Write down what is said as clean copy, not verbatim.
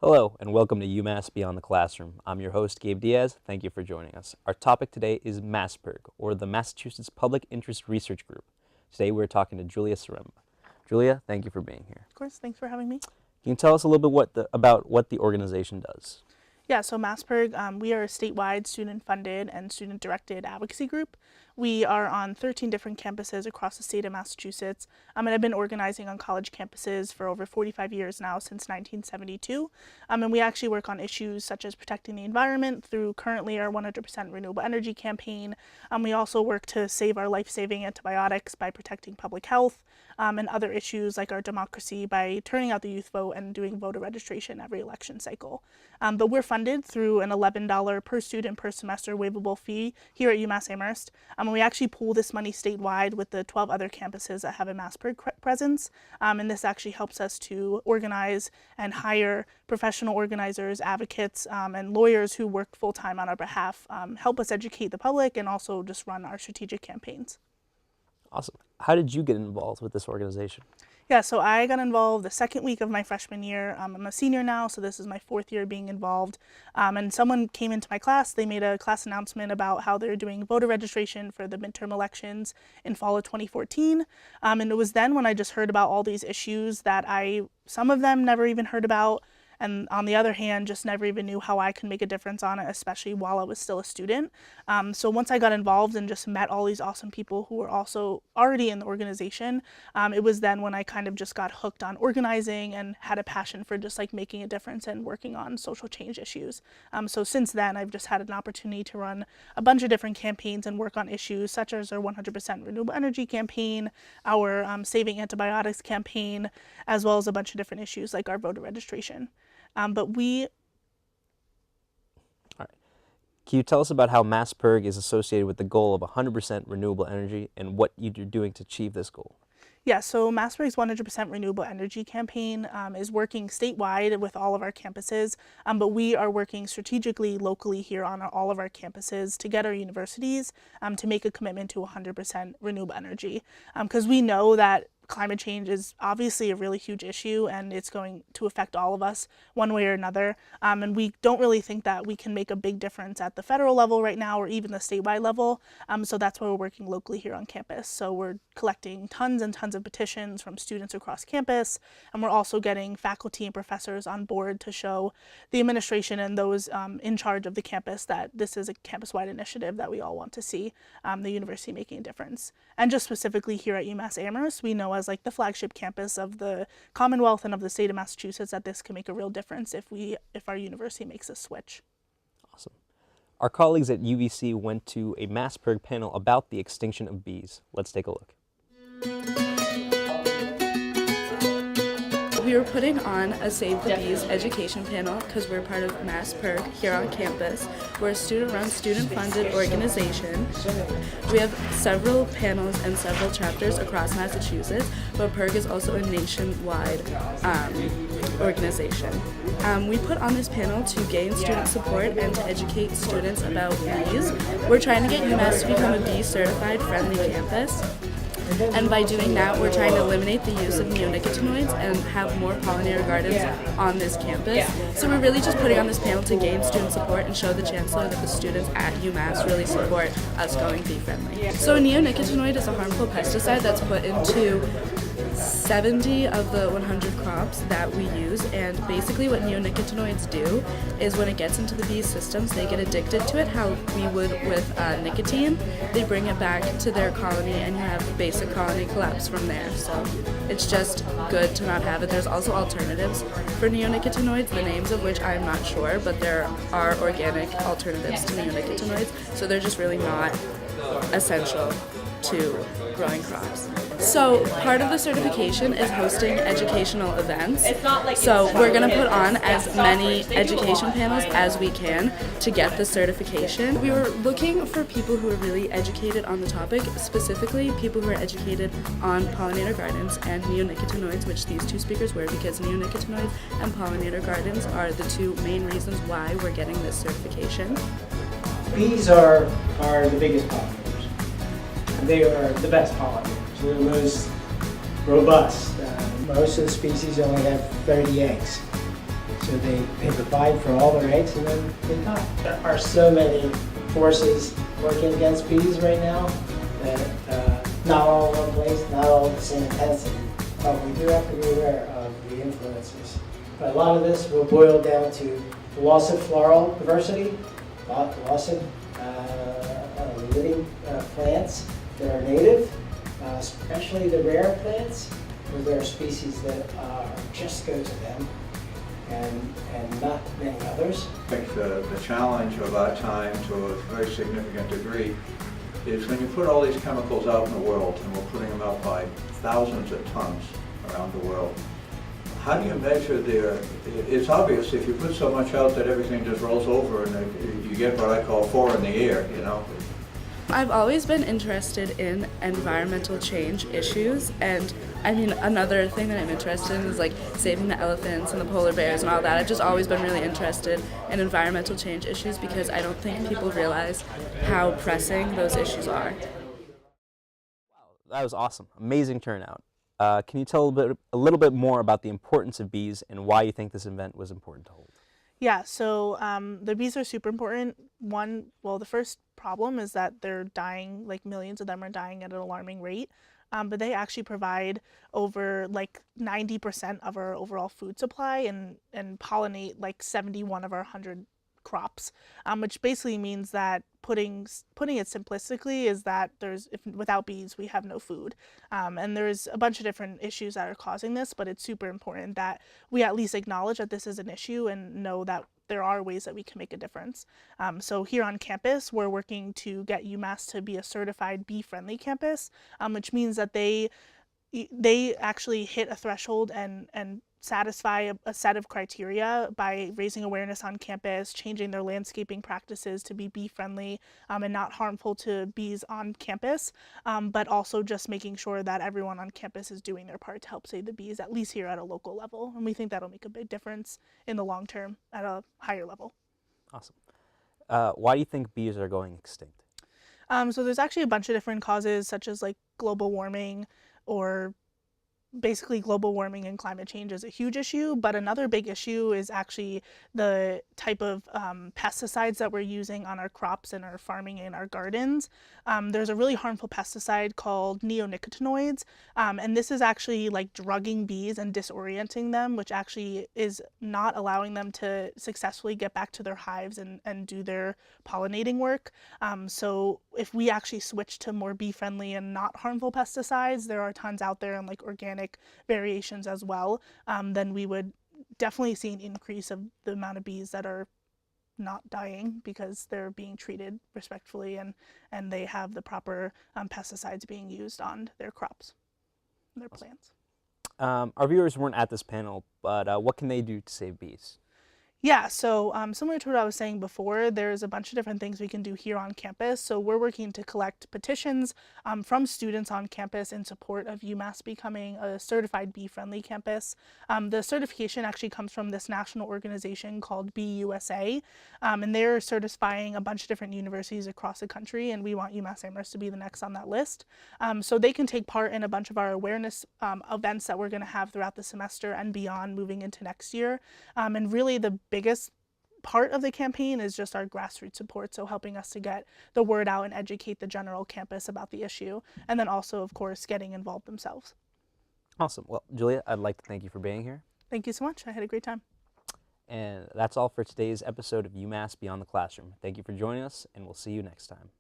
Hello, and welcome to UMass Beyond the Classroom. I'm your host, Gabe Diaz. Thank you for joining us. Our topic today is MASSPIRG, or the Massachusetts Public Interest Research Group. Today we're talking to Julia Saremba. Julia, thank you for being here. Of course, thanks for having me. Can you tell us a little bit about what the organization does? Yeah, so MASSPIRG, we are a statewide student-funded and student-directed advocacy group. We are on 13 different campuses across the state of Massachusetts, and I've been organizing on college campuses for over 45 years now, since 1972. And we actually work on issues such as protecting the environment through currently our 100% renewable energy campaign. We also work to save our life-saving antibiotics by protecting public health, and other issues like our democracy by turning out the youth vote and doing voter registration every election cycle. But we're funded through an $11 per student per semester waivable fee here at UMass Amherst. And we actually pool this money statewide with the 12 other campuses that have a MASSPIRG presence. And this actually helps us to organize and hire professional organizers, advocates, and lawyers who work full-time on our behalf, help us educate the public and also just run our strategic campaigns. Awesome. How did you get involved with this organization? Yeah, so I got involved the second week of my freshman year. I'm a senior now, so this is my fourth year being involved. And someone came into my class, they made a class announcement about how they're doing voter registration for the midterm elections in fall of 2014. And it was then when I just heard about all these issues that some of them never even heard about, and on the other hand, just never even knew how I could make a difference on it, especially while I was still a student. So once I got involved and just met all these awesome people who were also already in the organization, it was then when I kind of just got hooked on organizing and had a passion for just like making a difference and working on social change issues. So since then, I've just had an opportunity to run a bunch of different campaigns and work on issues such as our 100% renewable energy campaign, our saving antibiotics campaign, as well as a bunch of different issues like our voter registration. All right. Can you tell us about how MASSPIRG is associated with the goal of 100% renewable energy and what you're doing to achieve this goal? Yeah, so MASSPIRG's 100% renewable energy campaign is working statewide with all of our campuses, but we are working strategically locally here on all of our campuses to get our universities to make a commitment to 100% renewable energy, because we know that climate change is obviously a really huge issue and it's going to affect all of us one way or another. And we don't really think that we can make a big difference at the federal level right now or even the statewide level. So that's why we're working locally here on campus. So we're collecting tons and tons of petitions from students across campus. And we're also getting faculty and professors on board to show the administration and those in charge of the campus that this is a campus-wide initiative that we all want to see the university making a difference. And just specifically here at UMass Amherst, we know as like the flagship campus of the Commonwealth and of the state of Massachusetts that this can make a real difference if our university makes a switch. Awesome. Our colleagues at UVC went to a MASSPIRG panel about the extinction of bees. Let's take a look. We were putting on a Save the Bees education panel because we're part of MASSPIRG here on campus. We're a student-run, student-funded organization. We have several panels and several chapters across Massachusetts, but PIRG is also a nationwide organization. We put on this panel to gain student support and to educate students about bees. We're trying to get UMass to become a bee-certified friendly campus. And by doing that, we're trying to eliminate the use of neonicotinoids and have more pollinator gardens on this campus. So we're really just putting on this panel to gain student support and show the chancellor that the students at UMass really support us going bee friendly. So a neonicotinoid is a harmful pesticide that's put into 70 of the 100 crops that we use, and basically what neonicotinoids do is when it gets into the bees' systems, they get addicted to it how we would with nicotine. They bring it back to their colony and you have basic colony collapse from there. So it's just good to not have it. There's also alternatives for neonicotinoids, the names of which I'm not sure, but there are organic alternatives to neonicotinoids, so they're just really not essential to growing crops. So part of the certification is hosting educational events. So we're going to put on as many education panels as we can to get the certification. We were looking for people who are really educated on the topic, specifically people who are educated on pollinator gardens and neonicotinoids, which these two speakers were, because neonicotinoids and pollinator gardens are the two main reasons why we're getting this certification. Bees are the biggest pollinators. They are the best pollinators. They're the most robust. Most of the species only have 30 eggs. So So they provide for all their eggs and then they die. There are so many forces working against bees right now that not all in one place, not all at the same intensity. But we do have to be aware of the influences. But a lot of this will boil down to the loss of floral diversity, loss of living plants that are native, especially the rare plants, because there are species that just go to them and not many others. I think the challenge of our time to a very significant degree is when you put all these chemicals out in the world, and we're putting them out by thousands of tons around the world. How do you measure it's obvious if you put so much out that everything just rolls over and you get what I call four in the air, you know? I've always been interested in environmental change issues, and I mean, another thing that I'm interested in is like saving the elephants and the polar bears and all that. I've just always been really interested in environmental change issues because I don't think people realize how pressing those issues are. Wow, that was awesome. Amazing turnout. Can you tell a little bit more about the importance of bees and why you think this event was important to hold? Yeah, so the bees are super important. The first problem is that they're dying, like millions of them are dying at an alarming rate. But they actually provide over like 90% of our overall food supply and pollinate like 71 of our 100 crops, which basically means that putting it simplistically is that without bees we have no food, and there's a bunch of different issues that are causing this, but it's super important that we at least acknowledge that this is an issue and know that there are ways that we can make a difference. So here on campus, we're working to get UMass to be a certified bee-friendly campus, which means that they actually hit a threshold and satisfy a set of criteria by raising awareness on campus, changing their landscaping practices to be bee-friendly and not harmful to bees on campus, but also just making sure that everyone on campus is doing their part to help save the bees, at least here at a local level. And we think that'll make a big difference in the long term at a higher level. Awesome. Why do you think bees are going extinct? So there's actually a bunch of different causes, such as like global warming, or basically global warming and climate change is a huge issue, but another big issue is actually the type of pesticides that we're using on our crops and our farming and our gardens. There's a really harmful pesticide called neonicotinoids, and this is actually like drugging bees and disorienting them, which actually is not allowing them to successfully get back to their hives and do their pollinating work. So if we actually switch to more bee-friendly and not harmful pesticides, there are tons out there and like organic variations as well, then we would definitely see an increase of the amount of bees that are not dying because they're being treated respectfully and they have the proper pesticides being used on their crops, their plants. Our viewers weren't at this panel, but what can they do to save bees? Yeah, so similar to what I was saying before, there's a bunch of different things we can do here on campus. So we're working to collect petitions from students on campus in support of UMass becoming a certified bee-friendly campus. The certification actually comes from this national organization called BUSA, and they're certifying a bunch of different universities across the country, and we want UMass Amherst to be the next on that list. So they can take part in a bunch of our awareness events that we're going to have throughout the semester and beyond moving into next year. And really the biggest part of the campaign is just our grassroots support, so helping us to get the word out and educate the general campus about the issue, and then also, of course, getting involved themselves. Awesome. Well, Julia, I'd like to thank you for being here. Thank you so much. I had a great time. And that's all for today's episode of UMass Beyond the Classroom. Thank you for joining us, and we'll see you next time.